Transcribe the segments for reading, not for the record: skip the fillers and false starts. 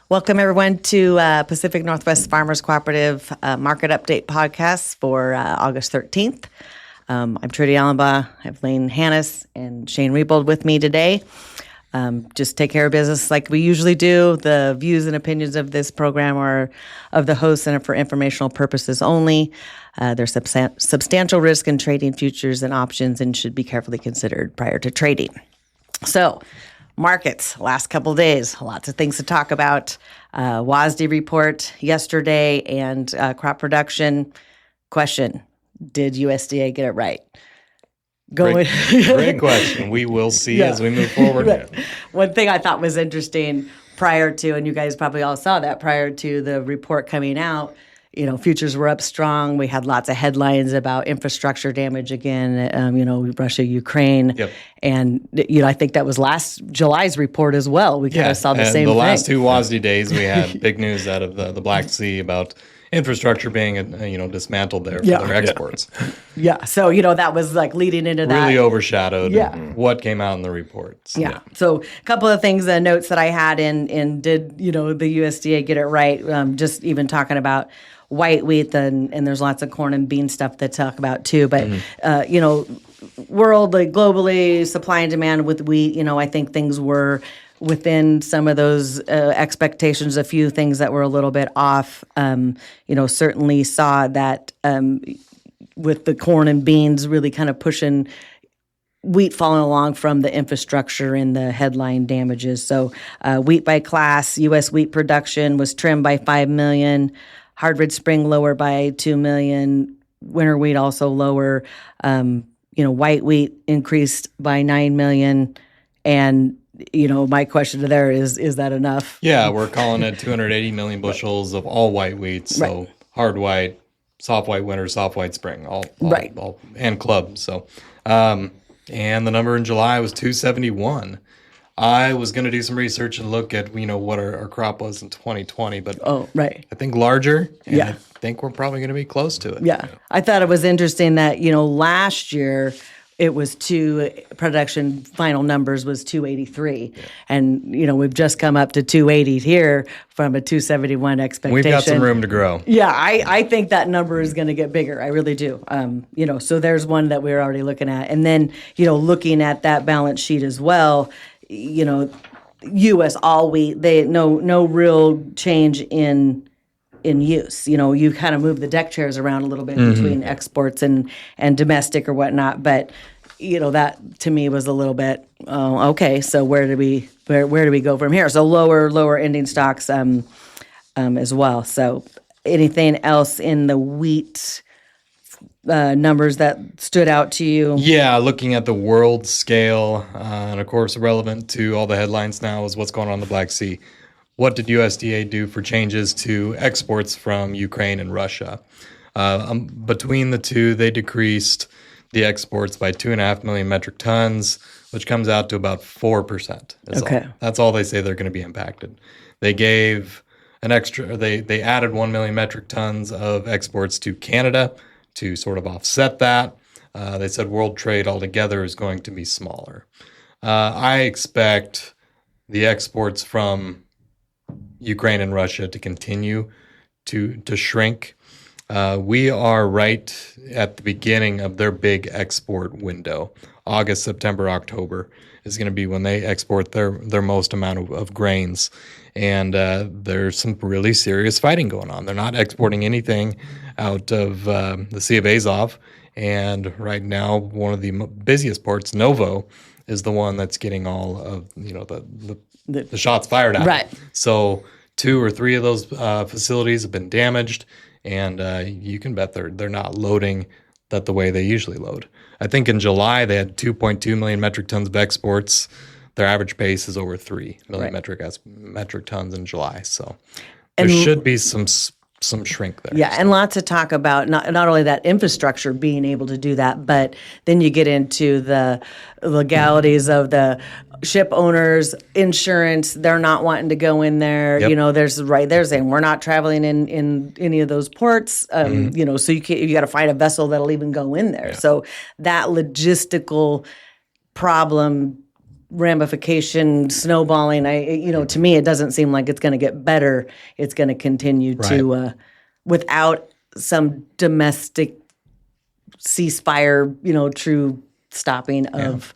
Welcome, everyone, to Pacific Northwest Farmers Cooperative Market Update podcast for August 13th. I'm Trudi Allenbaugh. I have Lane Hannes and Shane Rebold with me today. Just take care of business like we usually do. The views and opinions of this program are of the hosts and are for informational purposes only. There's substantial risk in trading futures and options and should be carefully considered prior to trading. So, markets, last couple of days, lots of things to talk about. WASDE report yesterday and crop production. Question, did USDA get it right? Great question. We will see as we move forward. Right. One thing I thought was interesting prior to, and you guys probably all saw that prior to the report coming out, futures were up strong. We had lots of headlines about infrastructure damage again, Russia, Ukraine. Yep. And, I think that was last July's report as well. We kind of saw the same thing. The last two WASDE days, we had big news out of the Black Sea about infrastructure being, dismantled there for their exports. Yeah. So, that was like leading into that. Really overshadowed what came out in the reports. Yeah. So a couple of things, notes that I had in did, the USDA get it right? Just even talking about white wheat, and there's lots of corn and bean stuff to talk about too. But, worldly, globally, supply and demand with wheat, I think things were within some of those expectations. A few things that were a little bit off, certainly saw that with the corn and beans really kind of pushing wheat falling along from the infrastructure and the headline damages. So wheat by class, U.S. wheat production was trimmed by 5 million. Hard spring lower by 2 million. Winter wheat also lower. White wheat increased by 9 million. And, my question to there is that enough? Yeah, we're calling it 280 million bushels of all white wheat. So hard white, soft white winter, soft white spring, all and club. So, and the number in July was 271. I was going to do some research and look at, what our crop was in 2020, but I think larger, and I think we're probably going to be close to it. Yeah. I thought it was interesting that, last year it was production final numbers was 283. Yeah. And, we've just come up to 280 here from a 271 expectation. We've got some room to grow. Yeah, I think that number is going to get bigger. I really do. So there's one that we're already looking at. And then, looking at that balance sheet as well, U.S. all wheat, no real change in use. You kind of move the deck chairs around a little bit between exports and domestic or whatnot. But that to me was a little bit okay. So where do we go from here? So lower ending stocks as well. So anything else in the wheat numbers that stood out to you? Yeah, looking at the world scale, and of course relevant to all the headlines now is what's going on in the Black Sea. What did USDA do for changes to exports from Ukraine and Russia? Between the two, they decreased the exports by 2.5 million metric tons, which comes out to about 4%. That's all they say they're going to be impacted. They gave an extra, they added 1 million metric tons of exports to Canada to sort of offset that. They said world trade altogether is going to be smaller. I expect the exports from Ukraine and Russia to continue to shrink. We are right at the beginning of their big export window. August, September, October is going to be when they export their most amount of grains. And there's some really serious fighting going on. They're not exporting anything out of the Sea of Azov. And right now, one of the busiest ports, Novo, is the one that's getting all of the shots fired at. Right. So 2 or 3 of those facilities have been damaged, and you can bet they're not loading that the way they usually load. I think in July they had 2.2 million metric tons of exports. Their average pace is over 3 million metric tons in July. So there should be some shrink there. Yeah, and lots of talk about not only that infrastructure being able to do that, but then you get into the legalities of the ship owners, insurance. They're not wanting to go in there. Yep. They're saying we're not traveling in any of those ports. So you got to find a vessel that'll even go in there. Yeah. So that logistical problem ramification snowballing. To me, it doesn't seem like it's going to get better. It's going to continue to, without some domestic ceasefire, true stopping of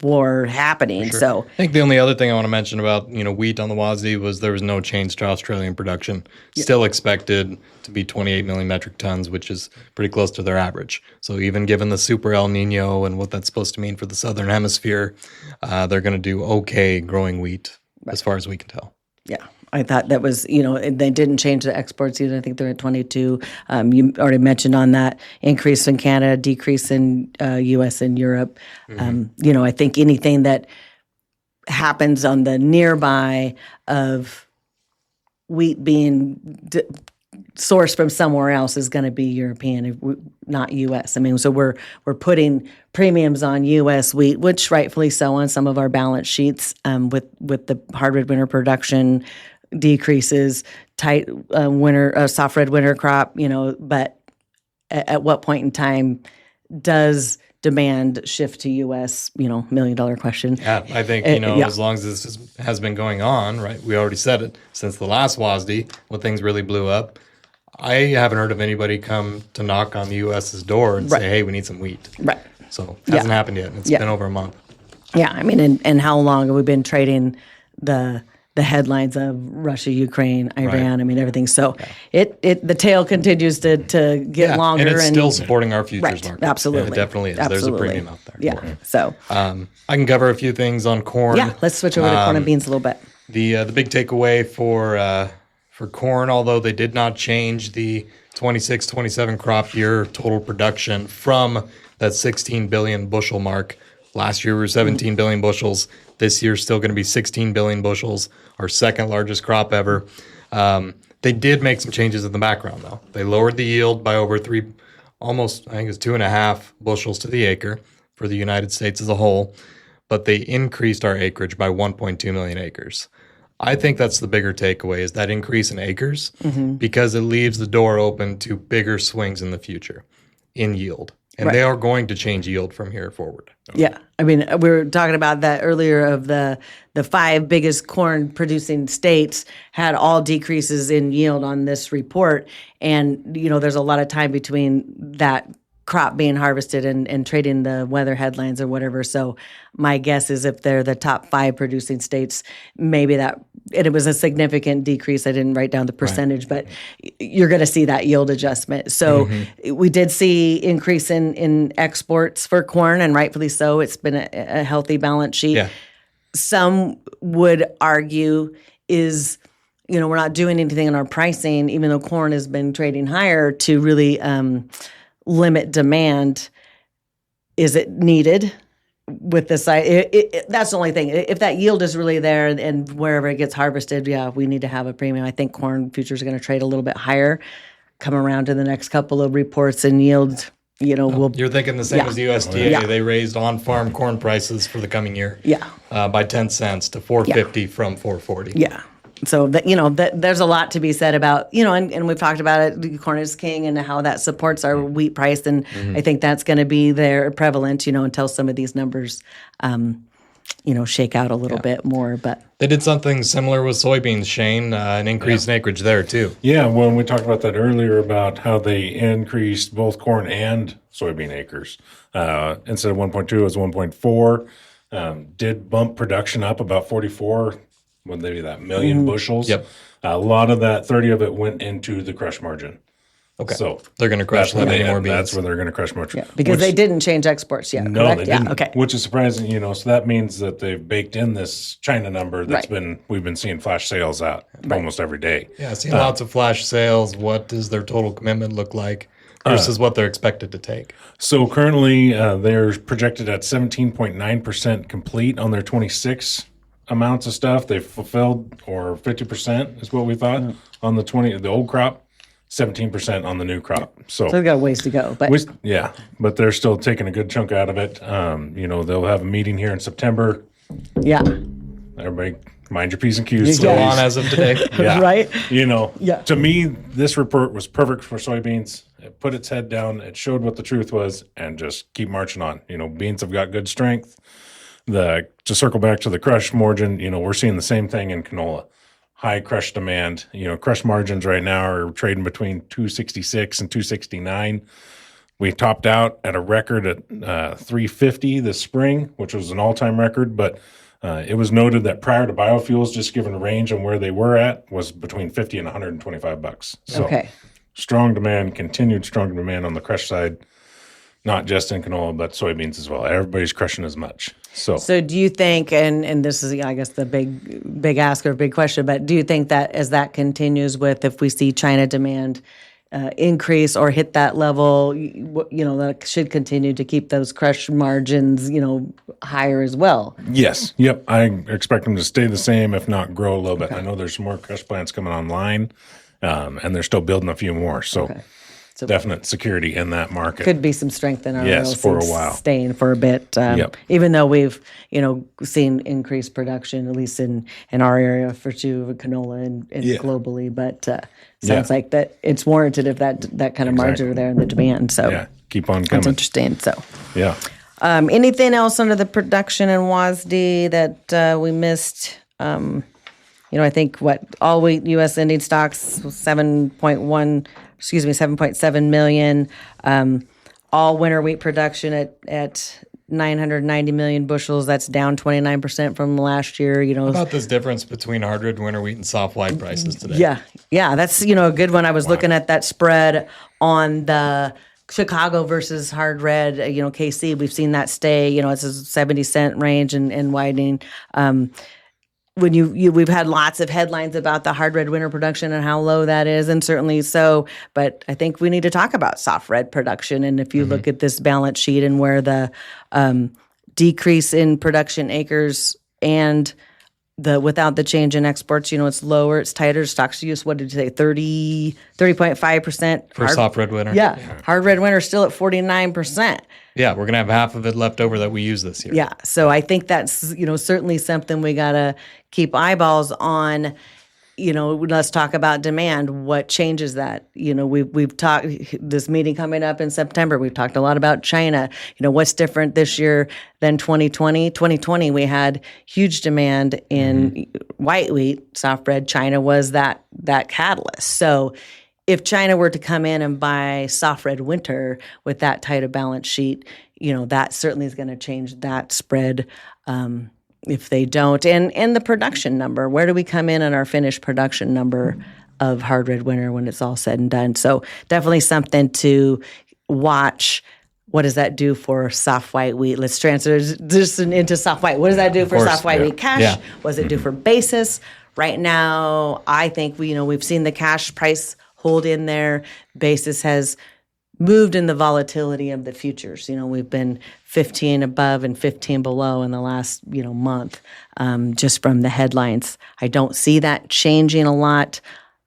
war happening. Sure. So I think the only other thing I want to mention about wheat on the WASDE was there was no change to Australian production. Still expected to be 28 million metric tons, which is pretty close to their average. So even given the super El Nino and what that's supposed to mean for the southern hemisphere, they're going to do okay growing wheat as far as we can tell. yeah. I thought that was, they didn't change the exports either. I think they're at 22. You already mentioned on that increase in Canada, decrease in U.S. and Europe. I think anything that happens on the nearby of wheat being sourced from somewhere else is going to be European, not U.S. I mean, so we're putting premiums on U.S. wheat, which rightfully so on some of our balance sheets with the hard red winter production decreases, tight soft red winter crop, but at what point in time does demand shift to U.S., $1 million question? Yeah, I think, as long as this has been going on, right, we already said it, since the last WASDE, when things really blew up, I haven't heard of anybody come to knock on the U.S.'s door and say, hey, we need some wheat. Right. So it hasn't happened yet. It's been over a month. Yeah, I mean, and how long have we been trading the headlines of Russia, Ukraine, Iran, Right. I mean, everything. So the tail continues to get longer. And it's still supporting our futures market. Absolutely. Yeah, it definitely is. Absolutely. There's a premium out there. Yeah, so. I can cover a few things on corn. Yeah, let's switch over to corn and beans a little bit. The big takeaway for corn, although they did not change the 26-27 crop year total production from that 16 billion bushel mark. Last year we were 17 billion bushels. This year's still going to be 16 billion bushels, our second largest crop ever. They did make some changes in the background, though. They lowered the yield by over almost, I think it's 2.5 bushels to the acre for the United States as a whole, but they increased our acreage by 1.2 million acres. I think that's the bigger takeaway, is that increase in acres, because it leaves the door open to bigger swings in the future in yield. And they are going to change yield from here forward. Yeah. I mean, we were talking about that earlier of the 5 biggest corn producing states had all decreases in yield on this report. And, there's a lot of time between that crop being harvested and trading the weather headlines or whatever. So my guess is if they're the top 5 producing states, maybe and it was a significant decrease. I didn't write down the percentage, but you're going to see that yield adjustment. So we did see increase in exports for corn, and rightfully so. It's been a healthy balance sheet. Yeah. Some would argue is, we're not doing anything in our pricing, even though corn has been trading higher, to really limit demand. Is it needed with the site? That's the only thing. If that yield is really there and wherever it gets harvested, we need to have a premium. I think corn futures are going to trade a little bit higher, come around to the next couple of reports, and yield, You're thinking the same as the USDA. Yeah. They raised on-farm corn prices for the coming year. Yeah. By 10 cents to $4.50 from $4.40. Yeah. So that there's a lot to be said about, and we've talked about it, corn is king, and how that supports our wheat price. And I think that's going to be there prevalent, until some of these numbers, shake out a little bit more. But they did something similar with soybeans, Shane, an increase in acreage there too. Yeah, well, we talked about that earlier about how they increased both corn and soybean acres. Instead of 1.2, it was 1.4. Did bump production up about 44. Would they be that million bushels? Yep. A lot of that, 30 of it went into the crush margin. Okay. So they're going to crush that many more beans. That's where they're going to crush much. Yeah, because they didn't change exports yet, No, correct? they didn't. Yeah, okay. Which is surprising, so that means that they've baked in this China number that's we've been seeing flash sales at almost every day. Yeah, seeing lots of flash sales. What does their total commitment look like versus what they're expected to take? So currently, they're projected at 17.9% complete on their 26 amounts of stuff they've fulfilled, or 50% is what we thought on the old crop, 17% on the new crop. So they've got a ways to go. But but they're still taking a good chunk out of it. They'll have a meeting here in September. Yeah. Everybody mind your P's and Q's. Still on as of today. Yeah. Right? To me, this report was perfect for soybeans. It put its head down. It showed what the truth was, and just keep marching on. Beans have got good strength. To circle back to the crush margin, we're seeing the same thing in canola. High crush demand. Crush margins right now are trading between 266 and 269. We topped out at a record at 350 this spring, which was an all-time record, but it was noted that prior to biofuels, just given a range on where they were at, was between 50 and $125. So Okay. strong demand, continued strong demand on the crush side, not just in canola, but soybeans as well. Everybody's crushing as much. So do you think, and this is, I guess, the big ask or big question, but do you think that as that continues if we see China demand increase or hit that level, that should continue to keep those crush margins, higher as well? Yes. Yep. I expect them to stay the same, if not grow a little bit. I know there's some more crush plants coming online, and they're still building a few more. So definite security in that market. Could be some strength in our Yes, for a while. staying for a bit. Even though we've seen increased production, at least in our area for canola and globally, but sounds like that it's warranted if that kind of margin are there in the demand. So keep on coming. That's interesting. So anything else under the production and WASDE that we missed? I think all wheat U.S. ending stocks was 7.7 million. All winter wheat production at 990 million bushels. That's down 29% from last year. How about this difference between hard red winter wheat and soft white prices today? Yeah, that's a good one. I was looking at that spread on the Chicago versus hard red. KC. We've seen that stay. It's a 70-cent range and widening. When we've had lots of headlines about the hard red winter production and how low that is, and certainly so. But I think we need to talk about soft red production. And if you look at this balance sheet and where the decrease in production acres and without the change in exports, it's lower, it's tighter. Stocks to use, what did you say, 30.5%? For soft red winter. Yeah. Hard red winter still at 49%. Yeah, we're going to have half of it left over that we use this year. Yeah, so I think that's, certainly something we got to keep eyeballs on. Let's talk about demand. What changes that? We've talked, this meeting coming up in September, we've talked a lot about China. What's different this year than 2020? 2020, we had huge demand in white wheat, soft red. China was that catalyst. So if China were to come in and buy soft red winter with that tight a balance sheet, that certainly is going to change that spread. If they don't, and the production number, where do we come in on our finished production number of hard red winter when it's all said and done? So definitely something to watch. What does that do for soft white wheat? Let's transfer this into soft white. What does that do for soft white wheat cash? Yeah. What does it do for basis? Right now, I think we've seen the cash price hold in there. Basis has moved in the volatility of the futures. We've been 15 above and 15 below in the last, month, just from the headlines. I don't see that changing a lot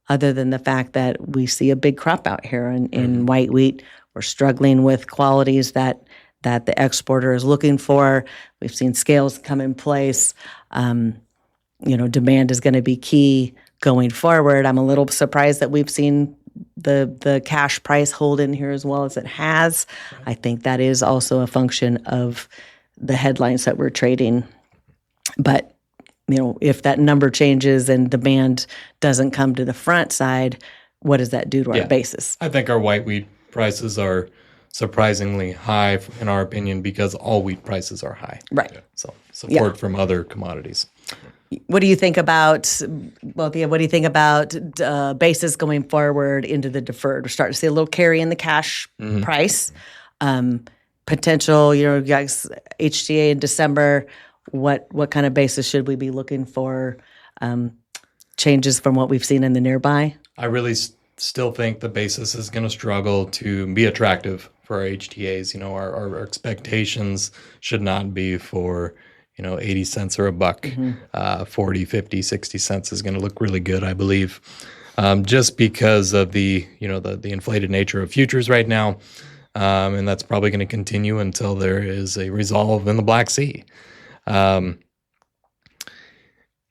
other than the fact that we see a big crop out here in white wheat. We're struggling with qualities that the exporter is looking for. We've seen scales come in place. Demand is going to be key going forward. I'm a little surprised that we've seen the cash price hold in here as well as it has. I think that is also a function of the headlines that we're trading. But, if that number changes and demand doesn't come to the front side, what does that do to our basis? I think our white wheat prices are surprisingly high, in our opinion, because all wheat prices are high. Right. So support from other commodities. What do you think about, what do you think about basis going forward into the deferred? We're starting to see a little carry in the cash price. Potential, guys, HTA in December, what kind of basis should we be looking for? Changes from what we've seen in the nearby? I really still think the basis is going to struggle to be attractive for our HTAs. Our expectations should not be for 80 cents or a buck. 40, 50, 60 cents is going to look really good, I believe, just because of the inflated nature of futures right now. And that's probably going to continue until there is a resolve in the Black Sea.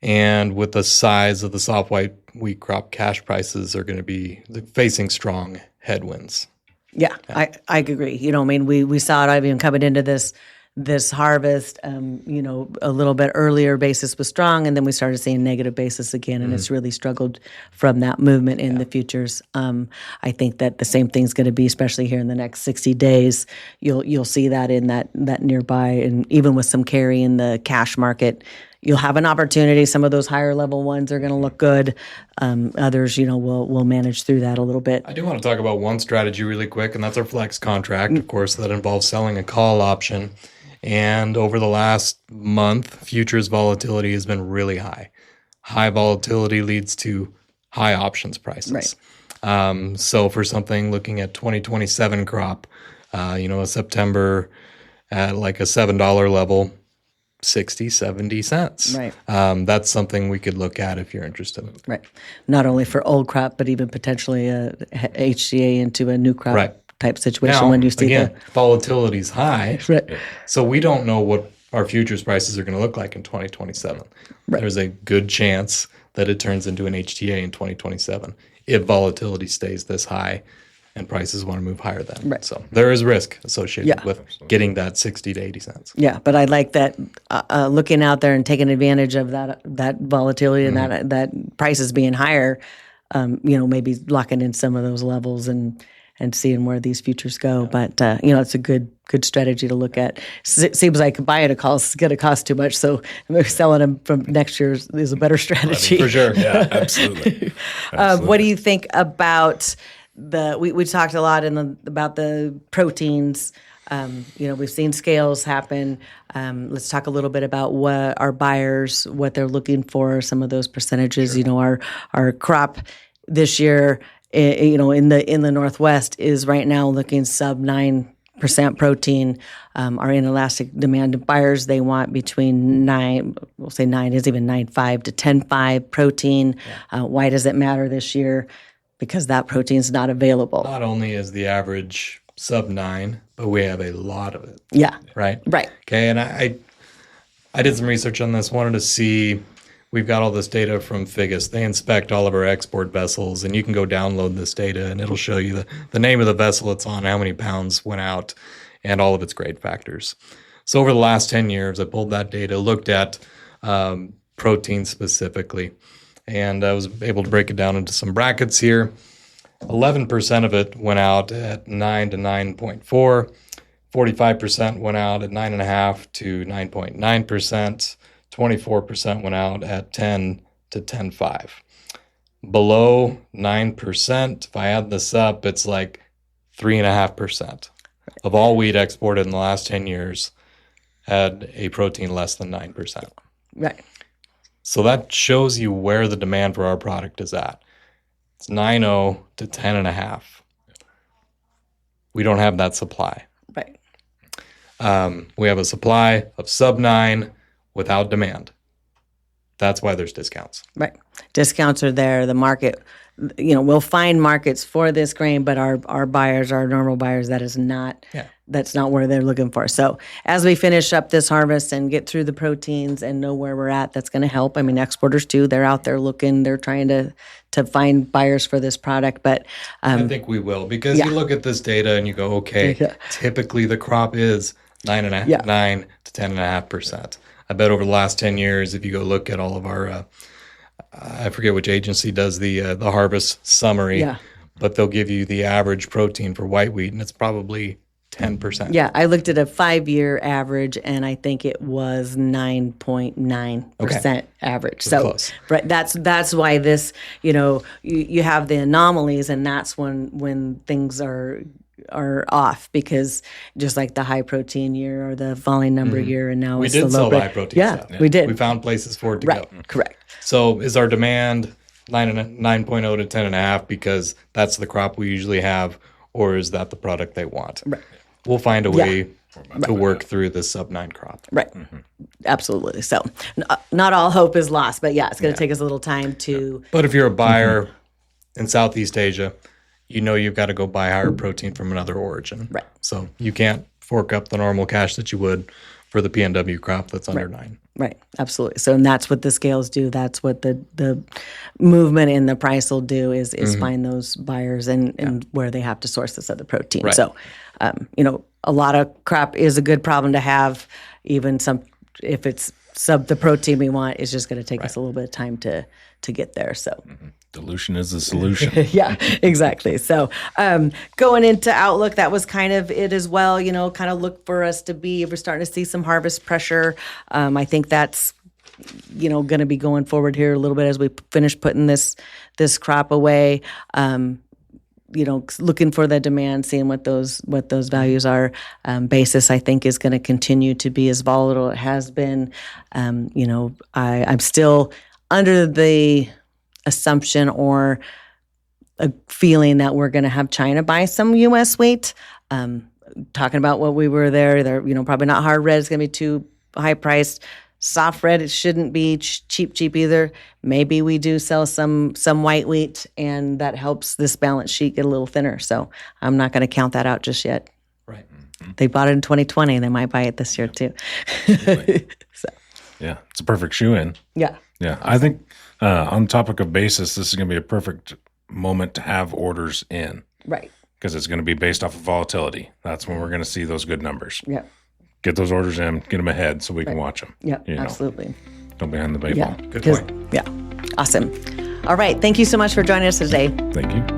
And with the size of the soft white wheat crop, cash prices are going to be facing strong headwinds. Yeah, I agree. We saw it even coming into this this harvest, a little bit earlier basis was strong, and then we started seeing negative basis again, and it's really struggled from that movement in the futures. I think that the same thing's going to be, especially here in the next 60 days. You'll see that in that nearby, and even with some carry in the cash market, you'll have an opportunity. Some of those higher level ones are going to look good. Others, will manage through that a little bit. I do want to talk about one strategy really quick, and that's our flex contract. Of course, that involves selling a call option. And over the last month, futures volatility has been really high. High volatility leads to high options prices. Right. So for something looking at 2027 crop, a September at like a $7 level, 60, 70 cents. Right. That's something we could look at if you're interested. Right. Not only for old crop, but even potentially a HCA into a new crop type situation now, when you see again, volatility is high. Right. So we don't know what our futures prices are going to look like in 2027. Right. There's a good chance that it turns into an HTA in 2027 if volatility stays this high and prices want to move higher then. Right. So there is risk associated with Absolutely. getting that 60 to 80 cents. Yeah, but I like that looking out there and taking advantage of that volatility and that prices being higher. Maybe locking in some of those levels and seeing where these futures go. But it's a good strategy to look at. It seems like buying a call is going to cost too much, so maybe selling them from next year is a better strategy. For sure. Yeah, absolutely. What do you think about we talked a lot about the proteins. We've seen scales happen. Let's talk a little bit about what our buyers, what they're looking for, some of those percentages. Sure. Our crop this year, in the Northwest is right now looking sub 9% protein. Our inelastic demand buyers, they want between 9, we'll say 9 is even 9.5 to 10.5 protein. Yeah. Why does it matter this year? Because that protein is not available. Not only is the average sub 9, but we have a lot of it. Yeah. Right? Right. Okay, and I did some research on this, wanted to see, we've got all this data from Figus. They inspect all of our export vessels, and you can go download this data, and it'll show you the name of the vessel it's on, how many pounds went out, and all of its grade factors. So over the last 10 years, I pulled that data, looked at protein specifically, and I was able to break it down into some brackets here. 11% of it went out at 9 to 9.4. 45% went out at 9.5 to 9.9%. 24% went out at 10 to 10.5. Below 9%, if I add this up, it's like 3.5% of all wheat exported in the last 10 years had a protein less than 9%. Right. So that shows you where the demand for our product is at. It's 9.0 to 10.5. We don't have that supply. Right. We have a supply of sub 9 without demand. That's why there's discounts. Right. Discounts are there. The market, we'll find markets for this grain, but our buyers, our normal buyers, that's not where they're looking for. So as we finish up this harvest and get through the proteins and know where we're at, that's going to help. I mean, exporters too, they're out there looking, they're trying to find buyers for this product. But I think we will, because you look at this data and you go, okay, typically the crop is 9 to 10.5%. I bet over the last 10 years, if you go look at all of our, I forget which agency does the harvest summary, but they'll give you the average protein for white wheat, and it's probably 10%. Yeah, I looked at a 5-year average, and I think it was 9.9% average. So close. Right, that's why this, you have the anomalies, and that's when things are off, because just like the high protein year or the falling number year, and now We it's did the sell low the high protein stuff. we did. We found places for it to Right, go. correct. So is our demand 9.0 to 10.5 because that's the crop we usually have, or is that the product they want? Right. We'll find a way to work through this sub 9 crop. Right. Absolutely. So not all hope is lost, but it's going to take us a little time to. But if you're a buyer in Southeast Asia, you've got to go buy higher protein from another origin. Right. So you can't fork up the normal cash that you would for the PNW crop that's under 9. Right, absolutely. So, and that's what the scales do. That's what the movement in the price will do is find those buyers and where they have to source this other protein. Right. So, a lot of crop is a good problem to have. Even if it's the protein we want, it's just going to take us a little bit of time to get there. So. Dilution is the solution. Yeah, exactly. So going into outlook, that was kind of it as well, kind of look for us to be, if we're starting to see some harvest pressure. I think that's, going to be going forward here a little bit as we finish putting this crop away. Looking for the demand, seeing what those values are. Basis, I think, is going to continue to be as volatile it has been. I'm still under the assumption or a feeling that we're going to have China buy some U.S. wheat. Talking about what we were there, they're probably not hard red. It's going to be too high priced. Soft red, it shouldn't be cheap either. Maybe we do sell some white wheat, and that helps this balance sheet get a little thinner. So I'm not going to count that out just yet. Right. They bought it in 2020. They might buy it this year too. So. Yeah, it's a perfect shoe-in. Yeah. Yeah, I think on the topic of basis, this is going to be a perfect moment to have orders in. Right. Because it's going to be based off of volatility. That's when we're going to see those good numbers. Yeah. Get those orders in, get them ahead so we can watch them. Yeah, absolutely. Don't behind the baseball. Yeah. Good point. Yeah. Awesome. All right. Thank you so much for joining us today. Thank you.